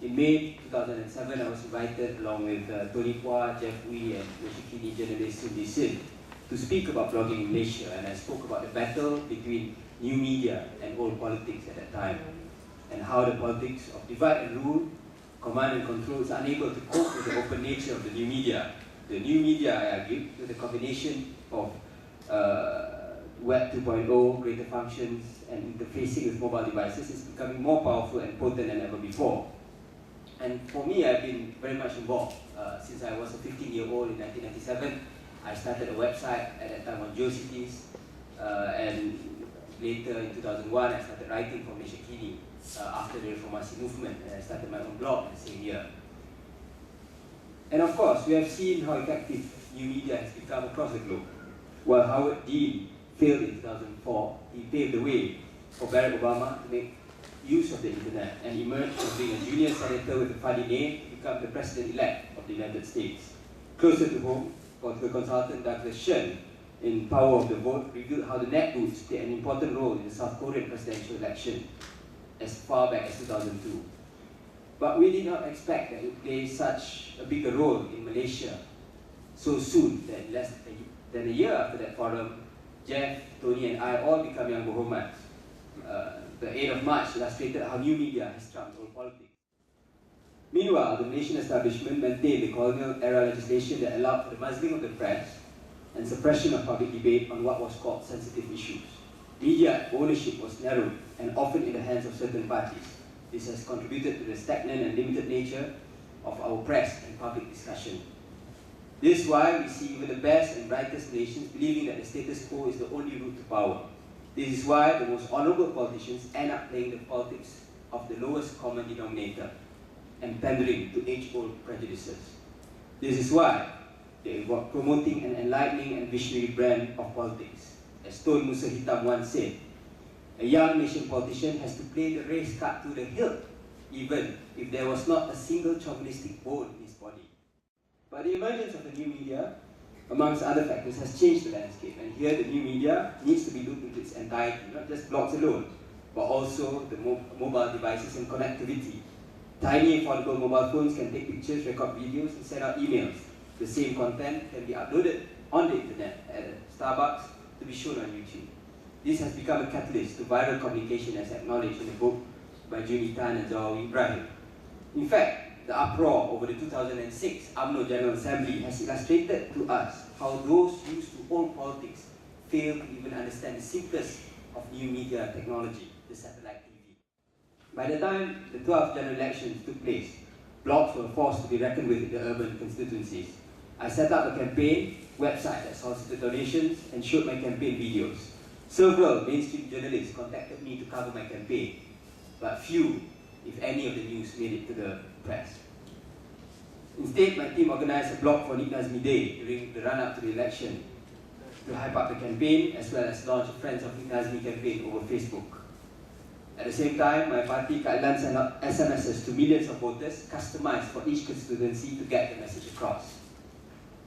In May 2007, I was invited along with Tony Pua, Jun-E and Malaysia journalist Jun-E to speak about blogging in Malaysia, and I spoke about the battle between new media and old politics at that time, and how the politics of divide and rule, command and control is unable to cope with the open nature of the new media. The new media, I argue, with the combination of Web 2.0, greater functions, and interfacing with mobile devices is becoming more powerful and potent than ever before. And for me, I've been very much involved. Since I was a 15-year-old in 1997, I started a website at that time on GeoCities, and later in 2001, I started writing for Malaysia after the Reformasi movement, and I started my own blog in the same year. And of course, we have seen how effective new media has become across the globe. While Howard Dean failed in 2004, he paved the way for Barack Obama to make use of the internet and emerged from being a junior senator with a funny name to become the president-elect of the United States. Closer to home, political consultant Douglas Shen in Power of the Vote revealed how the netboots played an important role in the South Korean presidential election as far back as 2002. But we did not expect that it would play such a bigger role in Malaysia so soon, that less than a year after that forum, Jeff, Tony and I all become young Bohomats. The 8th of March illustrated how new media has trumped old politics. Meanwhile, the Malaysian establishment maintained the colonial-era legislation that allowed for the muzzling of the press and suppression of public debate on what was called sensitive issues. Media ownership was narrowed and often in the hands of certain parties. This has contributed to the stagnant and limited nature of our press and public discussion. This is why we see even the best and brightest nations believing that the status quo is the only route to power. This is why the most honorable politicians end up playing the politics of the lowest common denominator and pandering to age-old prejudices. This is why they were promoting an enlightening and visionary brand of politics. As Tun Musa Hitam once said, a young nation politician has to play the race card to the hilt, even if there was not a single chauvinistic bone in his body. But the emergence of the new media, amongst other factors, has changed the landscape, and here the new media needs to be looked into its entirety, not just blogs alone, but also the mobile devices and connectivity. Tiny affordable mobile phones can take pictures, record videos, and send out emails. The same content can be uploaded on the internet at Starbucks to be shown on YouTube. This has become a catalyst to viral communication, as acknowledged in the book by Jun-E and Zawawi Ibrahim. In fact, the uproar over the 2006 UMNO General Assembly has illustrated to us how those used to old politics fail to even understand the simplest of new media technology, the satellite TV. By the time the 12th general elections took place, blogs were forced to be reckoned with in the urban constituencies. I set up a campaign website that solicited donations and showed my campaign videos. Several mainstream journalists contacted me to cover my campaign, but few, if any, of the news made it to the press. Instead, my team organized a blog for Nazmi Day during the run-up to the election to hype up the campaign, as well as launch a Friends of Nazmi campaign over Facebook. At the same time, my party Kailan sent out SMSs to millions of voters, customized for each constituency to get the message across.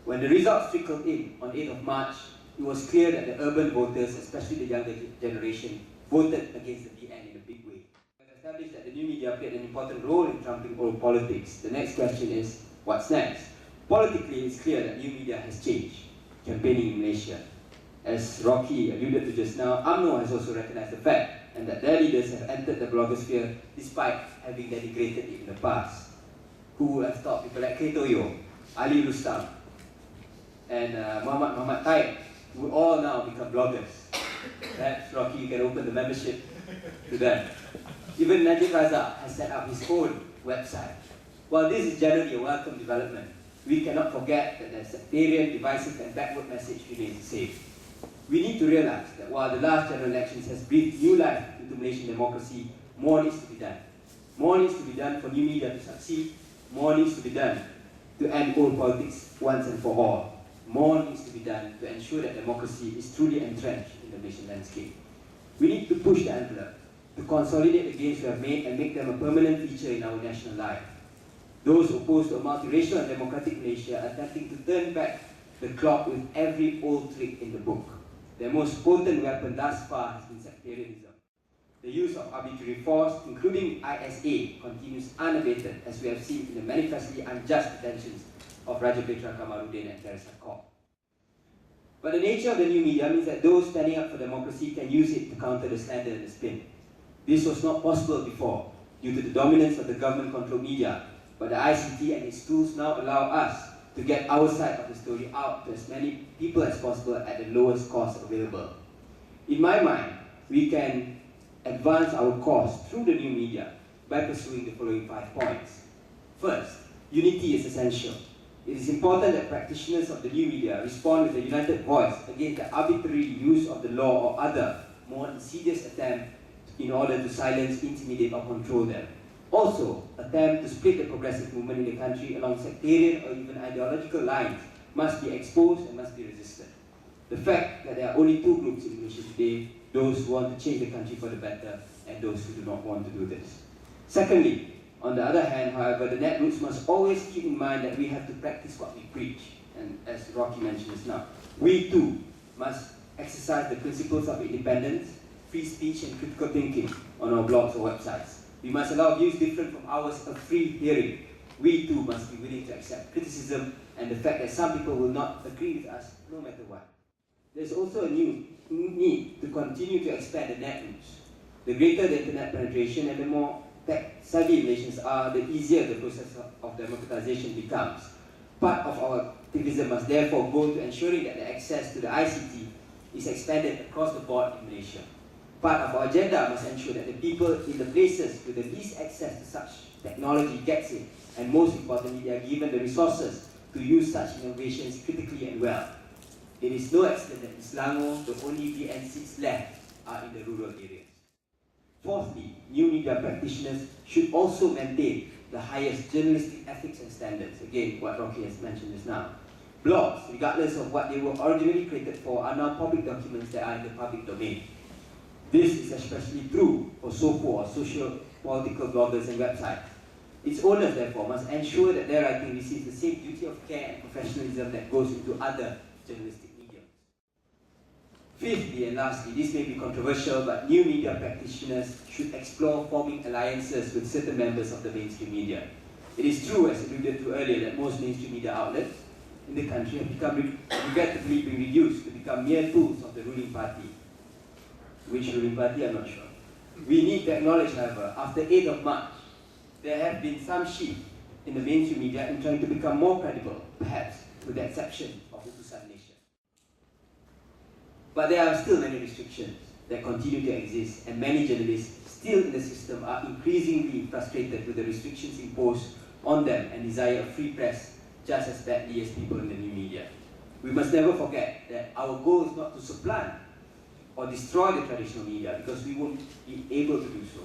When the results trickled in on 8th of March, it was clear that the urban voters, especially the younger generation, voted against the DN in a big way. We have established that the new media played an important role in trumping old politics. The next question is, what's next? Politically, it's clear that new media has changed campaigning in Malaysia. As Rocky alluded to just now, UMNO has also recognized the fact and that their leaders have entered the blogosphere despite having denigrated it in the past. Who would have thought people like Ketoyo, Ali Rustam, and Muhammad Taib would all now become bloggers? Perhaps, Rocky, you can open the membership to them. Even Najib Razak has set up his own website. While this is generally a welcome development, we cannot forget that the sectarian, divisive and backward message remains the same. We need to realize that while the last general elections has breathed new life into Malaysian democracy, more needs to be done. More needs to be done for new media to succeed. More needs to be done to end old politics once and for all. More needs to be done to ensure that democracy is truly entrenched in the Malaysian landscape. We need to push the envelope, to consolidate the gains we have made and make them a permanent feature in our national life. Those opposed to a multiracial and democratic Malaysia are attempting to turn back the clock with every old trick in the book. Their most potent weapon thus far has been sectarianism. The use of arbitrary force, including ISA, continues unabated, as we have seen in the manifestly unjust detentions of Rajapetra Kamarudin and Teresa Kok. But the nature of the new media means that those standing up for democracy can use it to counter the slander and the spin. This was not possible before, due to the dominance of the government-controlled media, but the ICT and its tools now allow us to get our side of the story out to as many people as possible at the lowest cost available. In my mind, we can advance our cause through the new media by pursuing the following 5 points. First, unity is essential. It is important that practitioners of the new media respond with a united voice against the arbitrary use of the law or other more insidious attempt in order to silence, intimidate or control them. Also, attempt to split the progressive movement in the country along sectarian or even ideological lines must be exposed and must be resisted. The fact that there are only 2 groups in Malaysia today, those who want to change the country for the better and those who do not want to do this. Secondly, on the other hand, however, the netroots must always keep in mind that we have to practice what we preach. And as Rocky mentioned just now, we too must exercise the principles of independence, free speech and critical thinking on our blogs or websites. We must allow views different from ours a free hearing. We too must be willing to accept criticism and the fact that some people will not agree with us no matter what. There's also a new need to continue to expand the netroots. The greater the internet penetration and the more tech-savvy Malaysians are, the easier the process of democratization becomes. Part of our activism must therefore go to ensuring that the access to the ICT is expanded across the board in Malaysia. Part of our agenda must ensure that the people in the places with the least access to such technology gets it, and most importantly, they are given the resources to use such innovations critically and well. It is no accident that in Selangor, the only VN seats left are in the rural areas. Fourthly, new media practitioners should also maintain the highest journalistic ethics and standards. Again, what Rocky has mentioned just now. Blogs, regardless of what they were originally created for, are now public documents that are in the public domain. This is especially true for SOPO or social political bloggers and websites. Its owners, therefore, must ensure that their writing receives the same duty of care and professionalism that goes into other journalistic mediums. Fifthly and lastly, this may be controversial, but new media practitioners should explore forming alliances with certain members of the mainstream media. It is true, as alluded to earlier, that most mainstream media outlets in the country have become regrettably been reduced to become mere tools of the ruling party. Which ruling party, I'm not sure. We need to acknowledge, however, after 8th of March, there have been some shift in the mainstream media in trying to become more credible, perhaps with the exception of Utusan Nation. But there are still many restrictions that continue to exist, and many journalists still in the system are increasingly frustrated with the restrictions imposed on them and desire a free press just as badly as people in the new media. We must never forget that our goal is not to supplant or destroy the traditional media, because we won't be able to do so,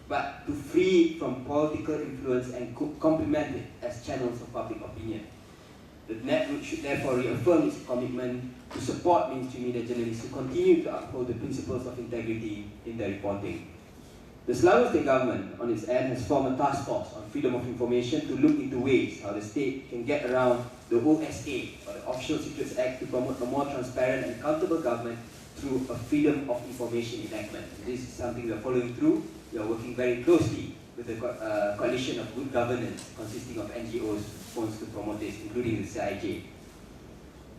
but to free it from political influence and complement it as channels of public opinion. The netroot should therefore reaffirm its commitment to support mainstream media journalists who continue to uphold the principles of integrity in their reporting. The Selangor State Government, on its end, has formed a task force on freedom of information to look into ways how the state can get around the OSA, or the Official Secrets Act, to promote a more transparent and accountable government through a freedom of information enactment. This is something we are following through. We are working very closely with the coalition of good governance consisting of NGOs who wants to promote this, including the CIJ.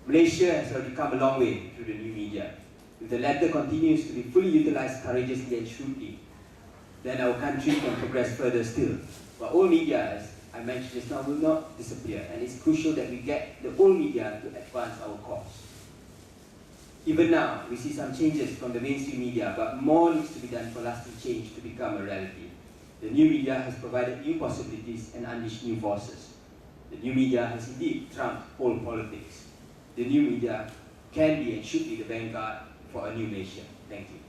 Malaysia has already come a long way through the new media. If the latter continues to be fully utilized courageously and shrewdly, then our country can progress further still. But old media, as I mentioned just now, will not disappear, and it's crucial that we get the old media to advance our cause. Even now, we see some changes from the mainstream media, but more needs to be done for lasting change to become a reality. The new media has provided new possibilities and unleashed new forces. The new media has indeed trumped old politics. The new media can be and should be the vanguard for a new Malaysia. Thank you.